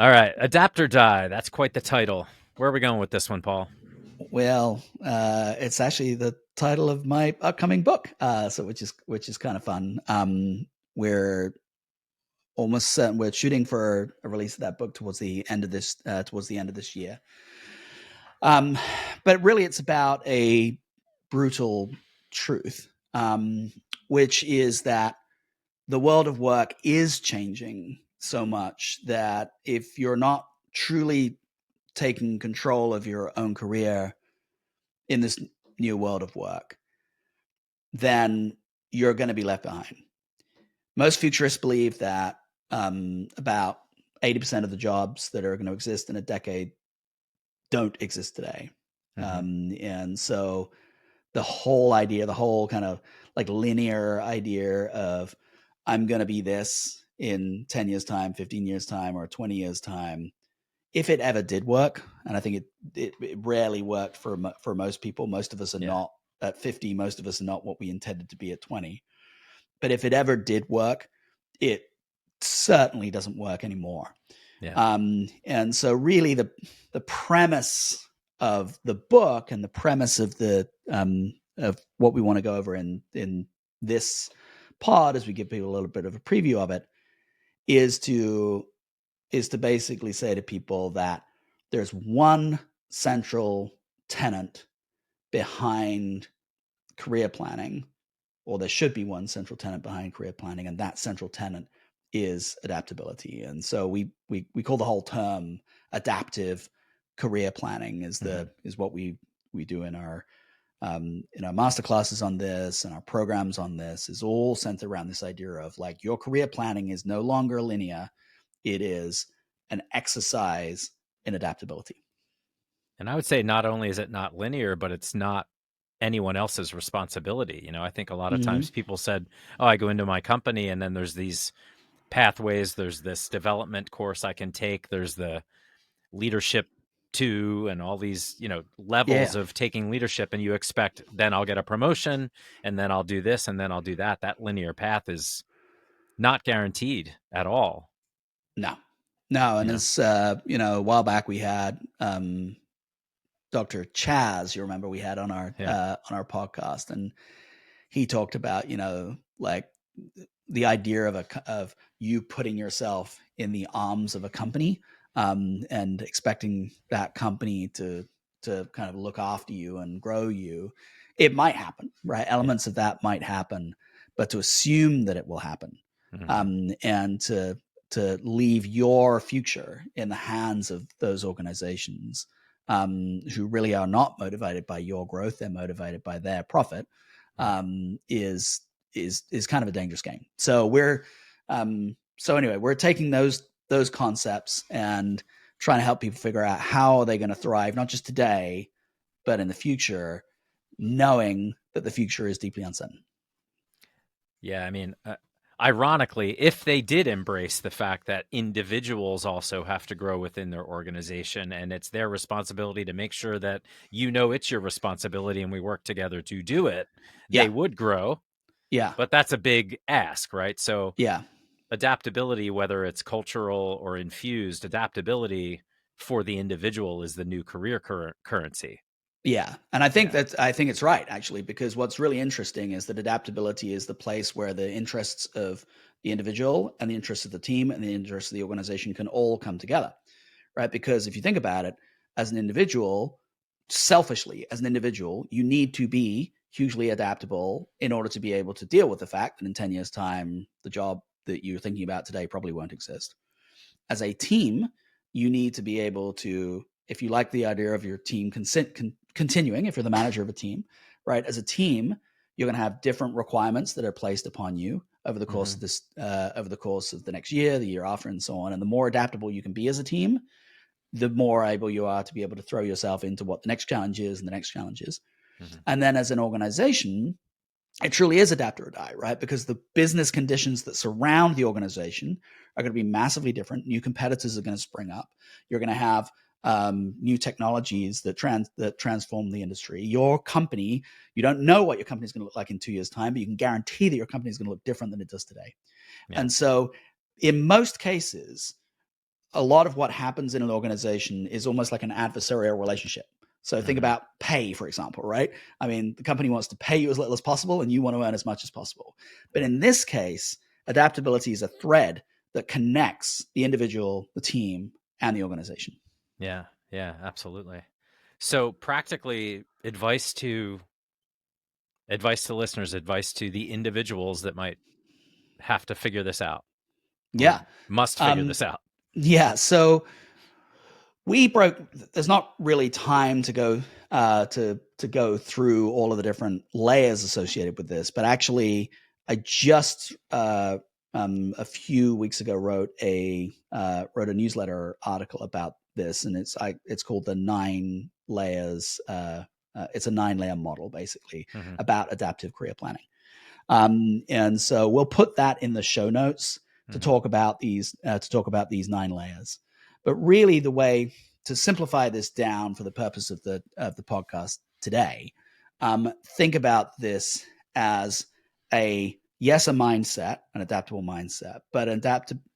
All right, Adapt or Die. That's quite the title. Where are we going with this one, Paul? Well, it's actually the title of my upcoming book, so which is kind of fun. We're we're shooting for a release of that book towards the end of this year. Um, but really, it's about a brutal truth, which is that the world of work is changing so much that if you're not truly taking control of your own career in this new world of work, then you're going to be left behind. Most futurists believe that about 80% of the jobs that are going to exist in a decade don't exist today. Hmm. And so the whole idea, the whole kind of like linear idea of I'm going to be this in 10 years' time, 15 years' time, or 20 years' time, if it ever did work, and I think it rarely worked for most people. Most of us are Yeah, not at 50. Most of us are not what we intended to be at 20. But if it ever did work, it certainly doesn't work anymore. yeah. And so, really, the premise of the book and the premise of what we want to go over in this pod, as we give people a little bit of a preview of it, is to basically say to people that there's one central tenet behind career planning, or there should be one central tenet behind career planning, and that central tenet is adaptability. And so we call the whole term adaptive career planning Hmm. is what we do in our master classes on this and our programs on this is all centered around this idea of like your career planning is no longer linear. It is an exercise in adaptability. And I would say not only is it not linear, but it's not anyone else's responsibility. I think a lot of Mm-hmm. times people said, "Oh, I go into my company, and then there's these pathways. There's this development course I can take. There's the leadership two, and all these levels Yeah. of taking leadership, and you expect then I'll get a promotion, and then I'll do this, and then I'll do that. That linear path is not guaranteed at all. No. No. And Yeah, as a while back we had Dr. Chaz, you remember we had yeah, on our podcast, and he talked about, like the idea of you putting yourself in the arms of a company, and expecting that company to kind of look after you and grow you. It might happen, right? yeah. Elements of that might happen, but to assume that it will happen, Hmm. and to leave your future in the hands of those organizations, who really are not motivated by your growth, they're motivated by their profit, Yeah. is kind of a dangerous game. So anyway, we're taking those concepts and trying to help people figure out how are they going to thrive, not just today, but in the future, knowing that the future is deeply uncertain. Yeah, I mean, ironically, if they did embrace the fact that individuals also have to grow within their organization and it's their responsibility to make sure that it's your responsibility and we work together to do it, they Yeah, would grow. yeah, But that's a big ask, right? So, yeah, adaptability, whether it's cultural or infused, adaptability for the individual is the new career currency. yeah. And Yeah. I think it's right, actually, because what's really interesting is that adaptability is the place where the interests of the individual and the interests of the team and the interests of the organization can all come together, right? Because if you think about it, as an individual, selfishly, as an individual, you need to be hugely adaptable in order to be able to deal with the fact that in 10 years' time, the job that you're thinking about today probably won't exist. As a team, you need to be able to, if you like the idea of your team continuing, if you're the manager of a team, right? As a team, you're going to have different requirements that are placed upon you over the course Hmm. of over the course of the next year, the year after, and so on. And the more adaptable you can be as a team, the more able you are to be able to throw yourself into what the next challenge is and the next challenge is. Hmm. And then as an organization, it truly is adapt or die, right? Because the business conditions that surround the organization are going to be massively different. New competitors are going to spring up. You're going to have new technologies that transform the industry. Your company, you don't know what your company is going to look like in 2 years' time, but you can guarantee that your company is going to look different than it does today. Yeah. And so, in most cases, a lot of what happens in an organization is almost like an adversarial relationship. So think about pay, for example, right? I mean, the company wants to pay you as little as possible and you want to earn as much as possible. But in this case, adaptability is a thread that connects the individual, the team, and the organization. Yeah, yeah, absolutely. So practically advice to listeners, advice to the individuals that might have to figure this out or Yeah. must figure this out. Yeah. So there's not really time to go to go through all of the different layers associated with this, but actually I just a few weeks ago wrote a newsletter article about this, and it's called the 9 layers. It's a 9-layer model basically about adaptive career planning. And so we'll put that in the show notes to talk about these 9 layers. But really, the way to simplify this down for the purpose of the podcast today, think about this as a mindset, an adaptable mindset, but an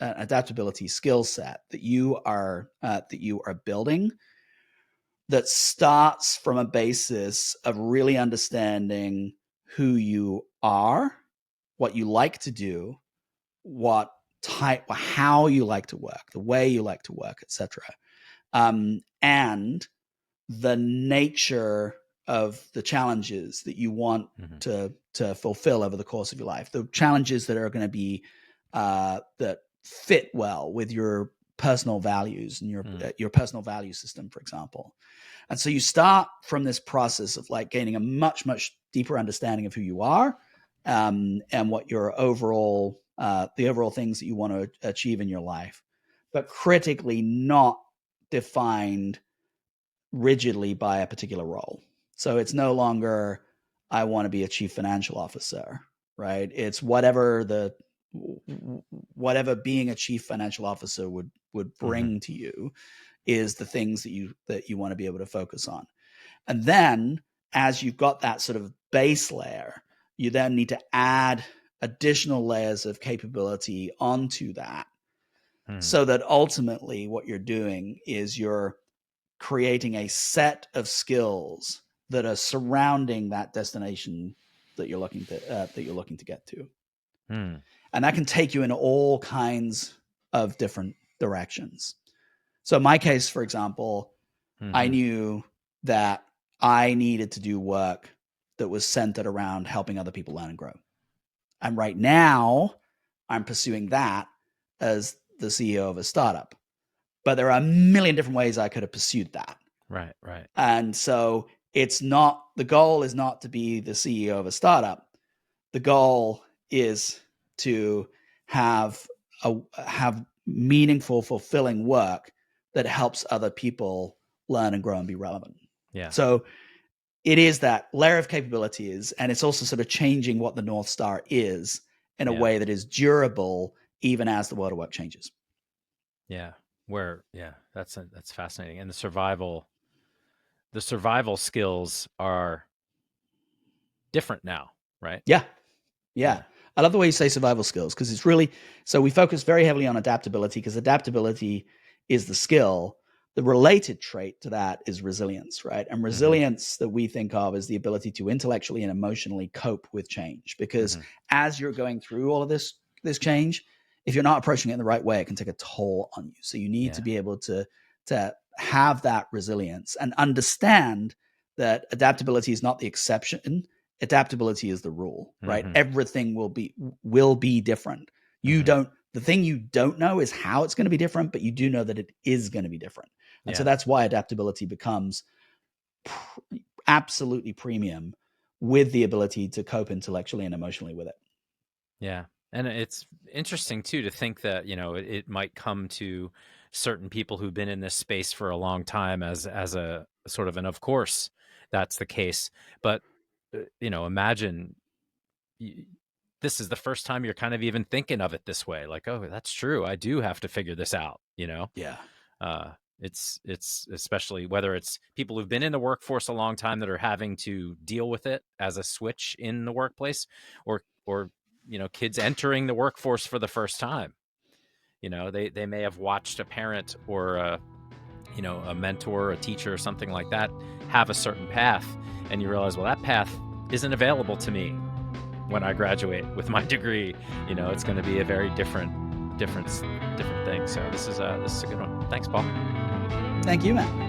adaptability skill set that you are building, that starts from a basis of really understanding who you are, what you like to do, how you like to work, the way you like to work, etc., and the nature of the challenges that you want to fulfill over the course of your life, the challenges that are going to be that fit well with your personal values and your personal value system, for example. And so you start from this process of like gaining a much, much deeper understanding of who you are, and what your overall the overall things that you want to achieve in your life, but critically not defined rigidly by a particular role. So it's no longer, I want to be a chief financial officer, right? It's whatever being a chief financial officer would bring to you is the things that you want to be able to focus on. And then as you've got that sort of base layer, you then need to add additional layers of capability onto that, so that ultimately what you're doing is you're creating a set of skills that are surrounding that destination that you're looking to get to. And that can take you in all kinds of different directions. So in my case, for example, I knew that I needed to do work that was centered around helping other people learn and grow. And right now, I'm pursuing that as the CEO of a startup. But there are a million different ways I could have pursued that. Right. And so the goal is not to be the CEO of a startup. The goal is to have meaningful, fulfilling work that helps other people learn and grow and be relevant. Yeah. So it is that layer of capabilities, and it's also sort of changing what the North Star is in a way that is durable, even as the world of work changes. Yeah. That's fascinating. And the survival skills are different now, right? Yeah. I love the way you say survival skills, because it's really, so we focus very heavily on adaptability because adaptability is the skill. The related trait to that is resilience, right? And resilience that we think of is the ability to intellectually and emotionally cope with change, because as you're going through all of this change, if you're not approaching it in the right way, it can take a toll on you. So you need to be able to have that resilience and understand that adaptability is not the exception. Adaptability is the rule, right? Everything will be different. The thing you don't know is how it's going to be different, but you do know that it is going to be different. And so that's why adaptability becomes absolutely premium, with the ability to cope intellectually and emotionally with it. Yeah. And it's interesting too to think that, it might come to certain people who've been in this space for a long time as a sort of an, of course, that's the case. But, imagine this is the first time you're kind of even thinking of it this way. Like, oh, that's true. I do have to figure this out, Yeah. It's especially whether it's people who've been in the workforce a long time that are having to deal with it as a switch in the workplace, or kids entering the workforce for the first time. They may have watched a parent or a mentor, a teacher, or something like that have a certain path, and you realize, well, that path isn't available to me when I graduate with my degree. It's going to be a very different thing. So this is a good one. Thanks, Paul. Thank you, Matt.